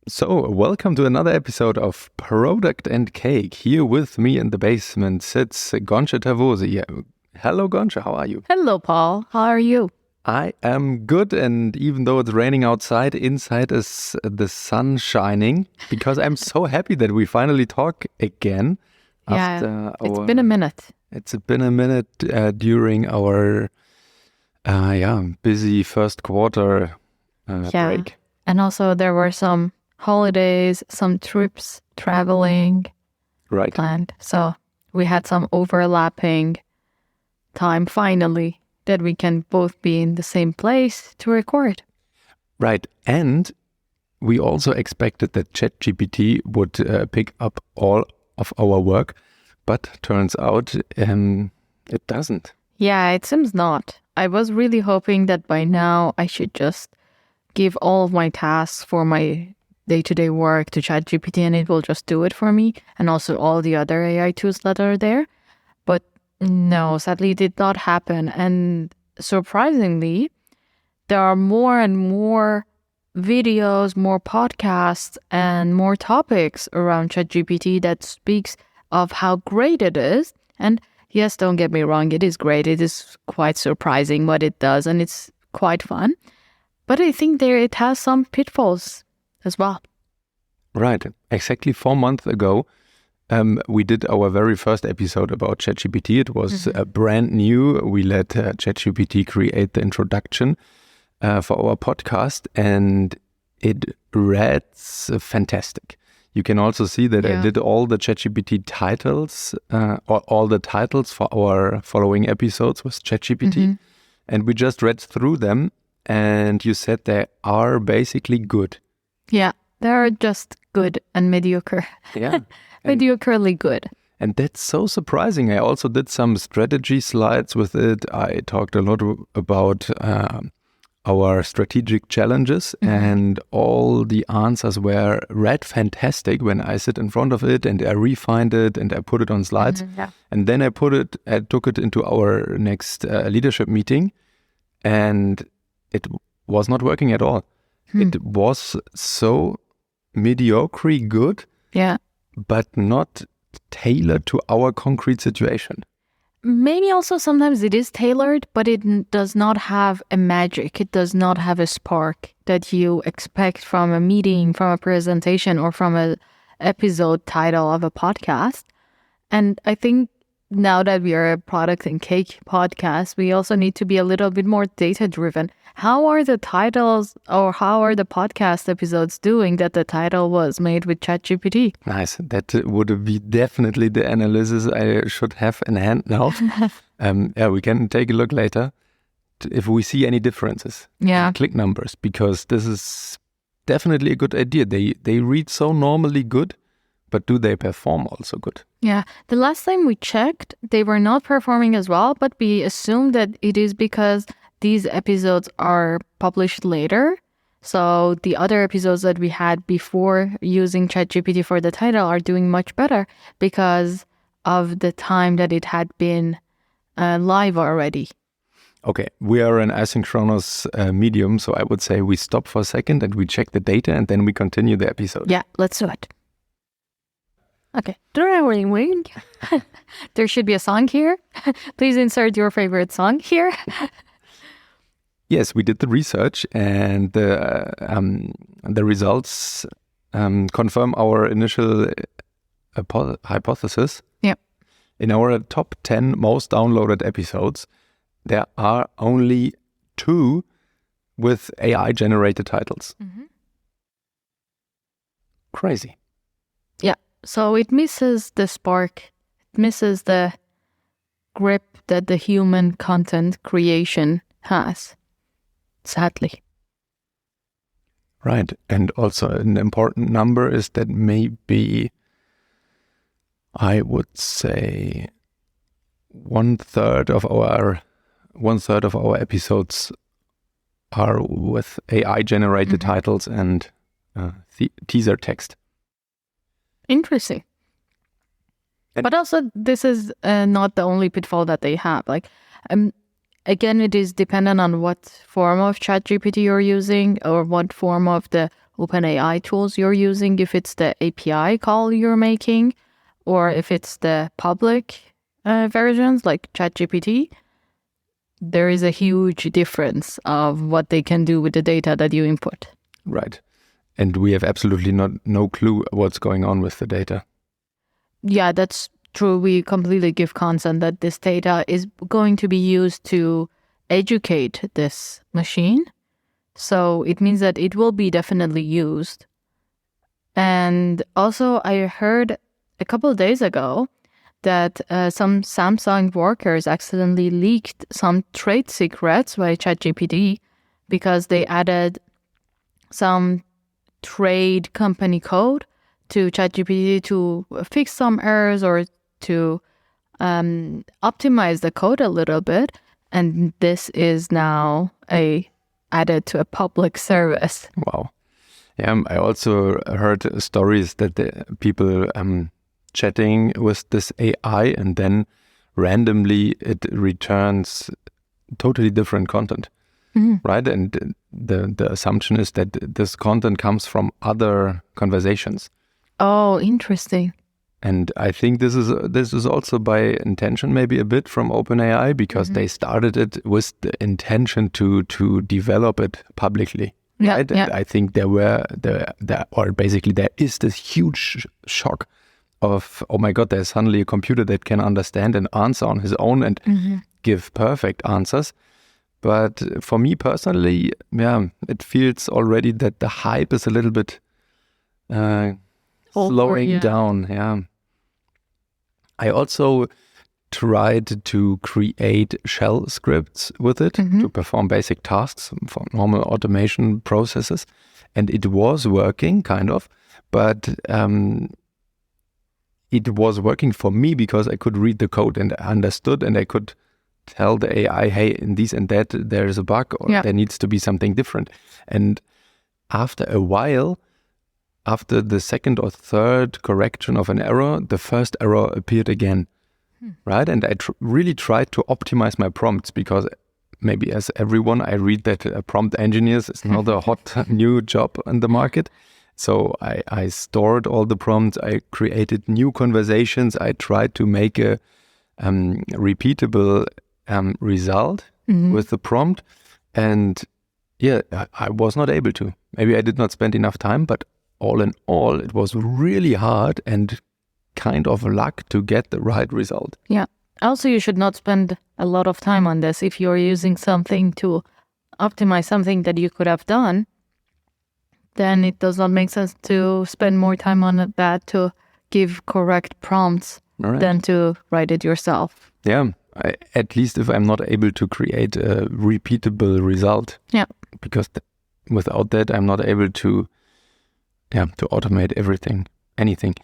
So, welcome to another episode of Product and Cake. Here with me in the basement sits Goncha Tavosi. Hello, Goncha. How are you? Hello, Paul. How are you? I am good, and even though it's raining outside, inside is the sun shining because I'm so happy that we finally talk again. Yeah, it's been a minute. It's been a minute during our busy first quarter break. And also there were some holidays, some trips, traveling planned. So we had some overlapping time finally that we can both be in the same place to record. Right. And we also expected that ChatGPT would pick up all of our work, but turns out it doesn't. Yeah, it seems not. I was really hoping that by now I should just give all of my tasks for my day-to-day work to ChatGPT and it will just do it for me, and also all the other AI tools that are there. But no, sadly it did not happen. And surprisingly, there are more and more videos, more podcasts, and more topics around ChatGPT that speaks of how great it is. And yes, don't get me wrong, it is great. It is quite surprising what it does, and it's quite fun. But I think it has some pitfalls as well. Right. Exactly 4 months ago, we did our very first episode about ChatGPT. It was brand new. We let ChatGPT create the introduction for our podcast, and it reads fantastic. You can also see that I did all the ChatGPT titles, or all the titles for our following episodes with ChatGPT, and we just read through them. And you said they are basically good. Yeah, they're just good and mediocre. Yeah. Mediocrely good. And that's so surprising. I also did some strategy slides with it. I talked a lot about our strategic challenges, and all the answers were read fantastic when I sit in front of it and I refined it and I put it on slides. And then I took it into our next leadership meeting, and it was not working at all. It was so mediocre good, but not tailored to our concrete situation. Maybe also sometimes it is tailored, but it does not have a magic. It does not have a spark that you expect from a meeting, from a presentation, or from an episode title of a podcast. And I think now that we are a product and cake podcast, we also need to be a little bit more data-driven. How are the titles or how are the podcast episodes doing that the title was made with ChatGPT? Nice. That would be definitely the analysis I should have in hand now. We can take a look later if we see any differences in click numbers, because this is definitely a good idea. They read so normally good, but do they perform also good? Yeah. The last time we checked, they were not performing as well, but we assume that it is because these episodes are published later. So the other episodes that we had before using ChatGPT for the title are doing much better because of the time that it had been live already. Okay, we are an asynchronous medium, so I would say we stop for a second and we check the data and then we continue the episode. Yeah, let's do it. Okay. There should be a song here. Please insert your favorite song here. Yes, we did the research, and the results confirm our initial hypothesis. Yeah. In our top 10 most downloaded episodes, there are only 2 with AI-generated titles. Crazy. Yeah. So it misses the spark. It misses the grip that the human content creation has. Sadly. Right. And also an important number is that maybe, I would say, one third of our episodes are with AI generated titles and teaser text. Interesting. But also, this is not the only pitfall that they have. Again, it is dependent on what form of ChatGPT you're using or what form of the OpenAI tools you're using, if it's the API call you're making, or if it's the public versions like ChatGPT, there is a huge difference of what they can do with the data that you input. Right. And we have absolutely no clue what's going on with the data. Yeah, that's true. We completely give consent that this data is going to be used to educate this machine. So it means that it will be definitely used. And also, I heard a couple of days ago that some Samsung workers accidentally leaked some trade secrets by ChatGPT because they added some trade company code to ChatGPT to fix some errors or to optimize the code a little bit. And this is now added to a public service. Wow. Yeah, I also heard stories that the people chatting with this AI and then randomly it returns totally different content, right? And the assumption is that this content comes from other conversations. Oh, interesting. And I think this is also by intention, maybe a bit from OpenAI, because they started it with the intention to develop it publicly. Yeah, right? yeah. And I think there is this huge shock of, oh my God, there's suddenly a computer that can understand and answer on his own and give perfect answers. But for me personally, it feels already that the hype is a little bit slowing down. Yeah. I also tried to create shell scripts with it to perform basic tasks for normal automation processes. And it was working, kind of, but it was working for me because I could read the code and understood, and I could tell the AI, hey, in this and that, there is a bug, or there needs to be something different. And after a while, after the second or third correction of an error, the first error appeared again, right? And I really tried to optimize my prompts because maybe as everyone, I read that prompt engineers is not a hot new job in the market. So I stored all the prompts, I created new conversations, I tried to make a repeatable result with the prompt. And I was not able to. Maybe I did not spend enough time, but all in all, it was really hard and kind of luck to get the right result. Yeah. Also, you should not spend a lot of time on this. If you're using something to optimize something that you could have done, then it does not make sense to spend more time on that to give correct prompts than to write it yourself. Yeah, at least if I'm not able to create a repeatable result. Yeah. Because without that, I'm not able to automate anything.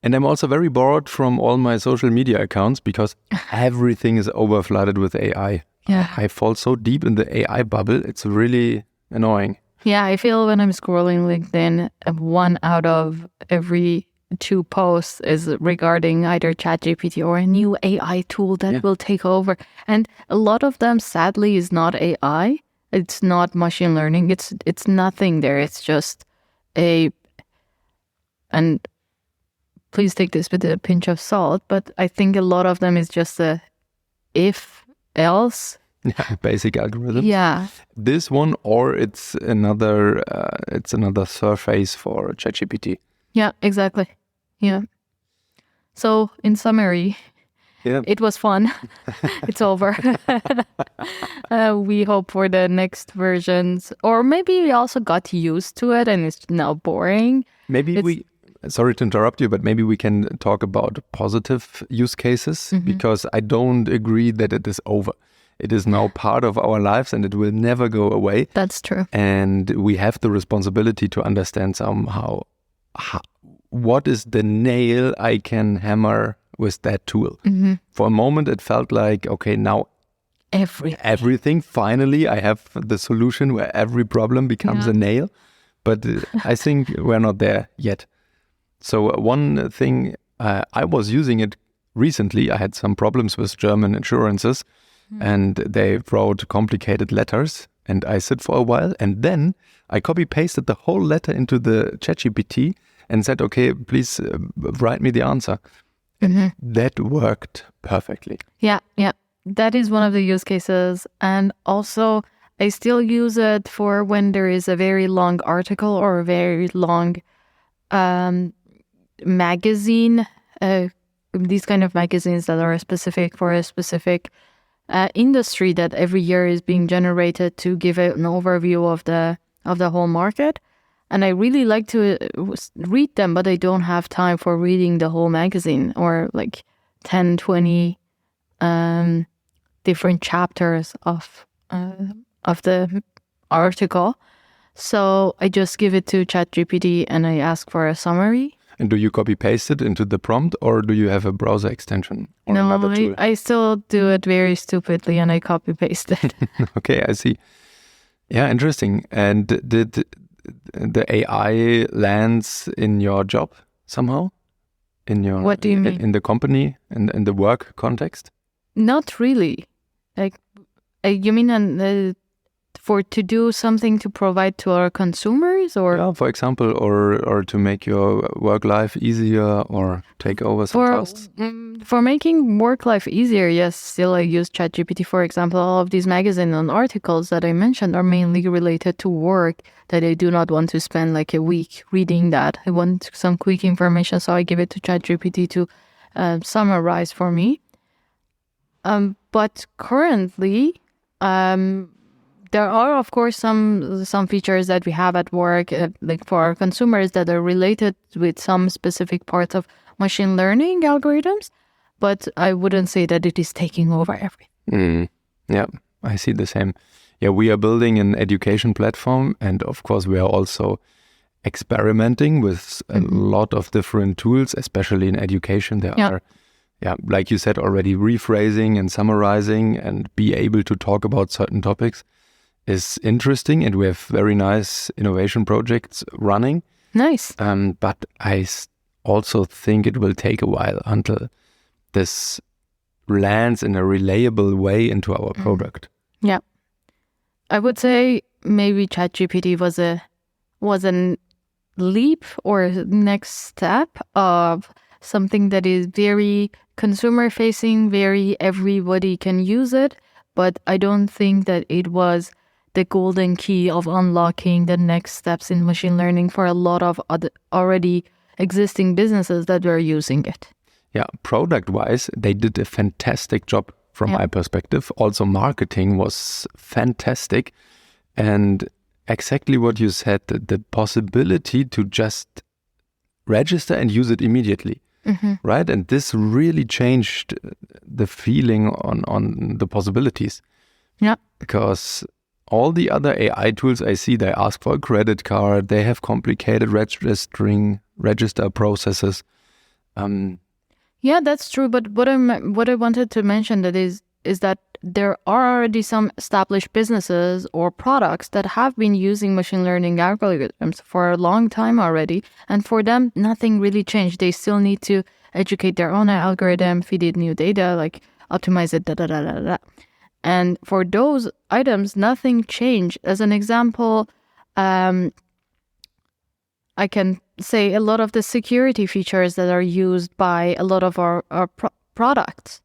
And I'm also very bored from all my social media accounts because everything is overflooded with AI. Yeah. I fall so deep in the AI bubble. It's really annoying. Yeah, I feel when I'm scrolling LinkedIn, 1 out of every 2 posts is regarding either ChatGPT or a new AI tool that will take over. And a lot of them, sadly, is not AI. It's not machine learning. It's nothing there. It's just and please take this with a pinch of salt, but I think a lot of them is just a if else. Yeah, basic algorithm. Yeah. This one, or it's another surface for ChatGPT. Yeah, exactly. Yeah. So in summary, it was fun. It's over. We hope for the next versions, or maybe we also got used to it and it's now boring. Sorry to interrupt you, but maybe we can talk about positive use cases because I don't agree that it is over. It is now part of our lives and it will never go away. That's true. And we have the responsibility to understand somehow what is the nail I can hammer with that tool. For a moment, it felt like, okay, now everything. Finally, I have the solution where every problem becomes a nail. But I think we're not there yet. So one thing, I was using it recently. I had some problems with German insurances and they wrote complicated letters and I sit for a while, and then I copy pasted the whole letter into the ChatGPT and said, okay, please write me the answer. That worked perfectly. Yeah. That is one of the use cases. And also, I still use it for when there is a very long article or a very long magazine. These kind of magazines that are specific for a specific industry that every year is being generated to give an overview of the whole market. And I really like to read them, but I don't have time for reading the whole magazine or like 10, 20 different chapters of the article. So I just give it to ChatGPT and I ask for a summary. And do you copy paste it into the prompt, or do you have a browser extension or No, another tool? I still do it very stupidly and I copy paste it. Okay, I see. Yeah, interesting. And did the AI lands in your job somehow? What do you mean? In the company, in the work context? Not really. Like, you mean for to do something to provide to our consumers, or Yeah, for example, or to make your work life easier or take over some tasks? For making work life easier, yes, still I use ChatGPT. For example, all of these magazine and articles that I mentioned are mainly related to work that I do not want to spend like a week reading that. I want some quick information, so I give it to ChatGPT to summarize for me. But currently, there are, of course, some features that we have at work, like for our consumers, that are related with some specific parts of machine learning algorithms, but I wouldn't say that it is taking over everything. Yeah, I see the same. Yeah, we are building an education platform, and of course, we are also experimenting with a lot of different tools, especially in education. There are, like you said already, rephrasing and summarizing and be able to talk about certain topics is interesting, and we have very nice innovation projects running. Nice. But I also think it will take a while until this lands in a reliable way into our product. Yeah. I would say maybe ChatGPT was a leap or next step of something that is very consumer facing, very everybody can use it, but I don't think that it was the golden key of unlocking the next steps in machine learning for a lot of other already existing businesses that were using it. Yeah, product-wise, they did a fantastic job from my perspective. Also, marketing was fantastic. And exactly what you said, the possibility to just register and use it immediately, right? And this really changed the feeling on the possibilities. Yeah. Because all the other AI tools I see, they ask for a credit card, they have complicated register processes. Yeah, that's true. But what I wanted to mention that is that there are already some established businesses or products that have been using machine learning algorithms for a long time already. And for them, nothing really changed. They still need to educate their own algorithm, feed it new data, like optimize it, And for those items, nothing changed. As an example, I can say a lot of the security features that are used by a lot of our products.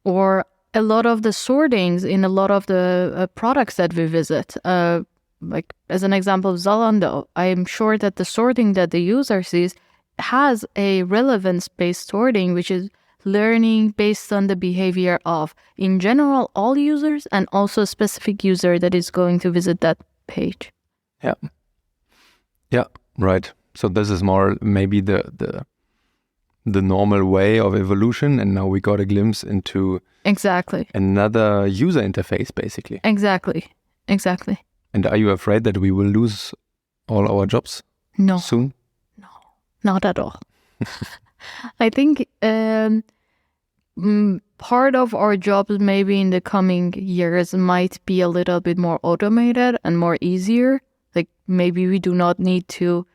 Or a lot of the sortings in a lot of the products that we visit. Like as an example, Zalando, I am sure that the sorting that the user sees has a relevance-based sorting, which is learning based on the behavior of, in general, all users and also a specific user that is going to visit that page. Yeah, right. So this is more maybe the normal way of evolution, and now we got a glimpse into another user interface, basically. Exactly. And are you afraid that we will lose all our jobs soon? No, not at all. I think part of our jobs maybe in the coming years might be a little bit more automated and more easier. Like maybe we do not need to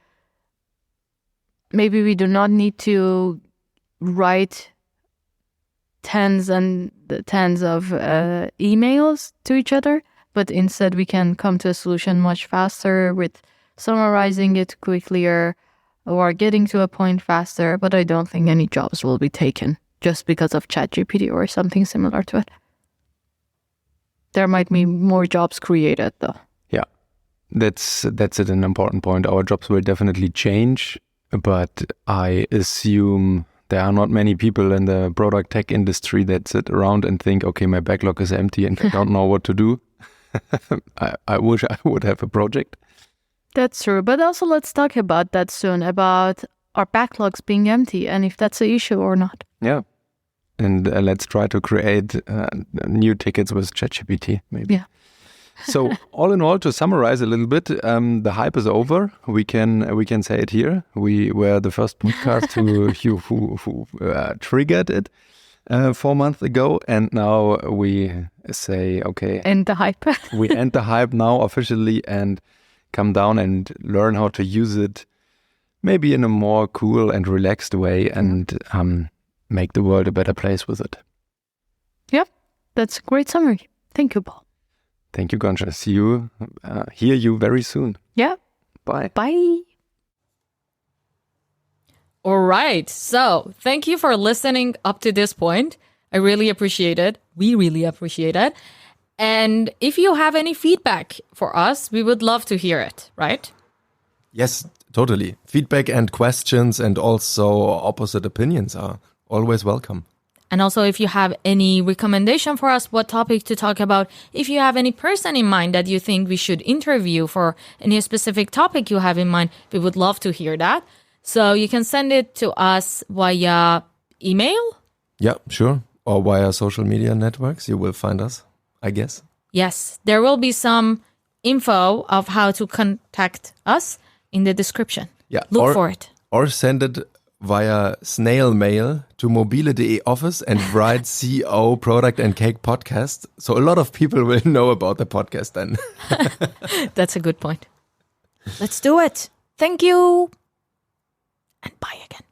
write tens and tens of emails to each other. but instead we can come to a solution much faster with summarizing it quickly or getting to a point faster. But I don't think any jobs will be taken just because of ChatGPT or something similar to it. There might be more jobs created though. Yeah, that's an important point. Our jobs will definitely change, but I assume there are not many people in the product tech industry that sit around and think, okay, my backlog is empty and I don't know what to do. I wish I would have a project. That's true. But also let's talk about that soon, about our backlogs being empty and if that's an issue or not. Yeah. And let's try to create new tickets with ChatGPT, maybe. Yeah. So all in all, to summarize a little bit, the hype is over. We can say it here. We were the first podcast who triggered it 4 months ago, and now we say, okay, end the hype. we end the hype now officially and come down and learn how to use it, maybe in a more cool and relaxed way, and make the world a better place with it. Yep, that's a great summary. Thank you, Paul. Thank you, Goncha. See you, hear you very soon. Yeah. Bye. Bye. All right. So thank you for listening up to this point. I really appreciate it. We really appreciate it. And if you have any feedback for us, we would love to hear it, right? Yes, totally. Feedback and questions and also opposite opinions are always welcome. And also, if you have any recommendation for us, what topic to talk about, if you have any person in mind that you think we should interview for any specific topic you have in mind, we would love to hear that. So you can send it to us via email. Yeah, sure. Or via social media networks. You will find us, I guess. Yes, there will be some info of how to contact us in the description. Yeah, Look for it. Or send it via snail mail to mobile.de office and write CO Product and Cake Podcast. So a lot of people will know about the podcast then. That's a good point. Let's do it. Thank you. And bye again.